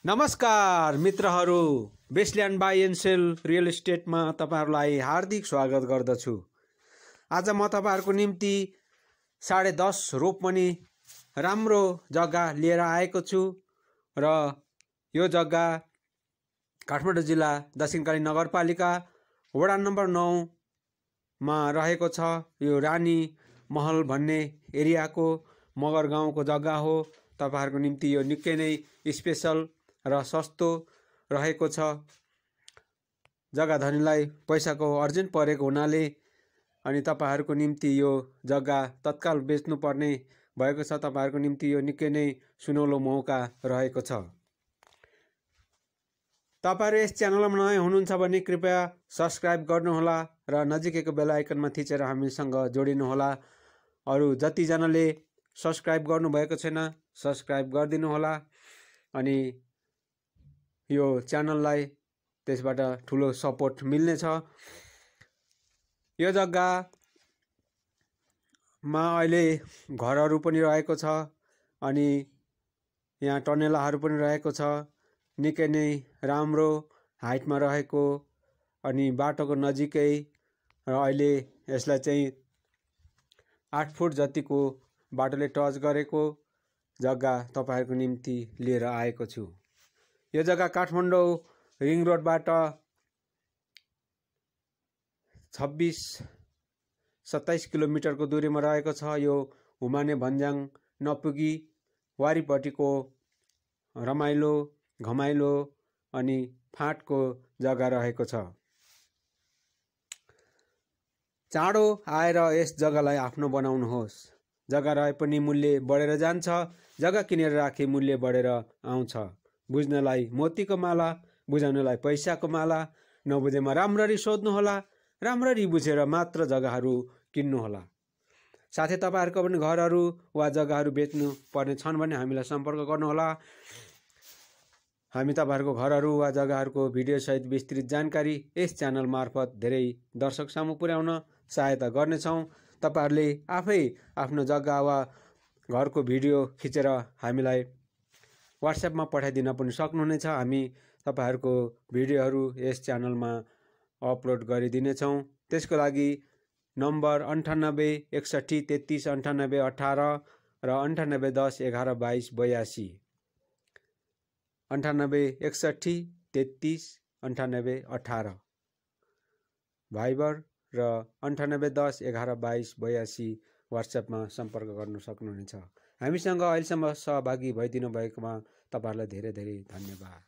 नमस्कार मित्रहरू, बेसल्यान्ड by and sale real इस्टेटमा तपाईहरुलाई हार्दिक स्वागत गर्दछु। आज म तपाईहरुको निम्ति 10.5 रोपमनी राम्रो जग्गा लिएर आएको छु र यो जग्गा काठमाडौँ जिल्ला दक्षिणकाली नगरपालिका वडा नम्बर 9 मा रहेको छ। यो रानी महल भन्ने एरियाको मगर गाउँको जग्गा हो। तपाईहरुको निम्ति यो निकै नै स्पेशल र सस्तो रहेको छ। जग्गा धनीलाई पैसाको अर्जेन्ट परेको हुनाले अनि तपाईहरुको निम्ति यो जग्गा तत्काल बेच्नु पर्ने भएको छ। तपाईहरुको निम्ति यो निकै नै सुनौलो मौका रहेको छ। तपाईहरु यस च्यानलमा नयाँ हुनुहुन्छ भने कृपया सब्स्क्राइब गर्नुहोला र नजिकैको बेल आइकनमा थिचेर हामीसँग जोडिनु होला। अरु जति जनाले सब्स्क्राइब गर्नु भएको छैन सब्स्क्राइब गरिदिनु होला अनि यो च्यानललाई त्यसबाट ठुलो सपोर्ट मिल्ने छ। यो जग्गामा अहिले घरहरू पनि रहेको छ अनि यहाँ टनेलाहरू पनि रहेको छ। निकै नै राम्रो हाइटमा रहेको अनि बाटोको नजिकै र अहिले यसलाई चाहिँ 8 फुट जतिको बाटोले टच गरेको जग्गा तपाईहरुको निम्ति लिएर आएको छु। यो जग्गा काठमाडौँ रिङ रोडबाट 26-27 किलोमिटरको दूरीमा रहेको छ। यो हुमाने भन्ज्याङ नपुगी वारीपट्टिको रमाइलो घमाइलो अनि फाँटको जग्गा रहेको छ। चाँडो आएर यस जग्गालाई आफ्नो बनाउनुहोस्। जग्गा रहे पनि मूल्य बढेर जान्छ, जग्गा किनेर राखे मूल्य बढेर आउँछ। बुझ्नलाई मोतीको माला, बुझाउनलाई पैसाको माला। नबुझेमा राम्ररी सोध्नुहोला, राम्ररी बुझेर मात्र जग्गाहरू किन्नुहोला। साथै तपाईहरुको पनि घरहरू वा जग्गाहरू बेच्नु पर्ने छन् भने हामीलाई सम्पर्क गर्नुहोला। हामी तपाईहरुको घरहरू वा जग्गाहरूको भिडियो सहित विस्तृत जानकारी यस च्यानल मार्फत धेरै दर्शक सामु पुर्याउन सहायता गर्नेछौँ। तपाईहरुले आफै आफ्नो जग्गा वा घरको भिडियो खिचेर हामीलाई व्हाट्सएपमा पठाइदिन पनि सक्नुहुनेछ। हामी तपाईहरुको भिडियोहरू यस च्यानलमा अपलोड गरिदिनेछौँ। त्यसको लागि नम्बर 98 61 33 98 18 र 98 10 11 22 82 98 61 33 98 18 भाइबर र 98 10 11 22 82 व्हाट्सएपमा सम्पर्क गर्न सक्नुहुनेछ। हामीसँग अहिलेसम्म सहभागी भइदिनु भएकोमा तपाईहरुलाई धेरै धेरै धन्यवाद।